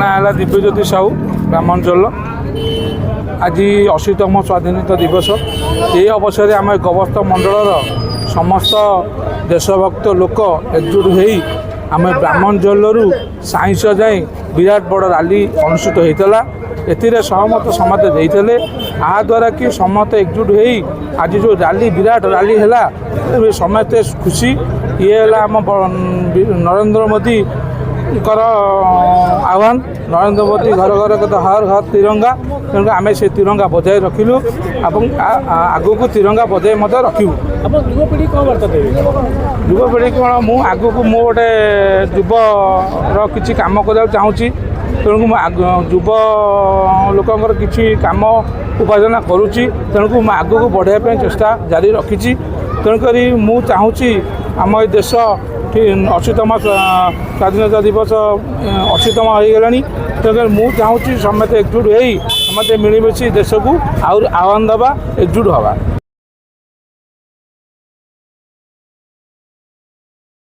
ना है दिव्यज्योति साहू ग्रामांचल। आज 80तम स्वाधीनता दिवस। ये अवसर में आम गवस्थ मंडल समस्त देशभक्त लोक एकजुट हो आम ब्राह्मणजल साइंस जाए विराट बड़ रैली अनुष्ठित होता। एथिरे सहमत समस्त देते आ द्वारा कि समस्त एकजुट हो आज जो रैली विराट रैली है समस्ते खुशी। ये आम नरेंद्र मोदी आह्वान। नरेंद्र मोदी घर घर के हर घर तिरंगा तेणु आम से तिरंगा बजाय रखिलु आगु को तिरंगा बजाय रखू। युवपीढ़ी कौन बार्ता देवे? युवपीढ़ी कौन मु आगु को मु गोटे युवर किसी कम करने चाहूँगी तेणु युव लोकंर किसी कम उपार्जन करुच्ची तेणुक मु आगु को बढ़ाई चेष्टा जारी रखी। तेणुक मु चाहूँगी आम ये देश 80तम स्वाधीनता दिवस 80तम हो गला। तेणुक मु चाहूँगी समस्त एकजुट हो समस्त मिलमिशी देश को आह्वान देवा एकजुट हवा।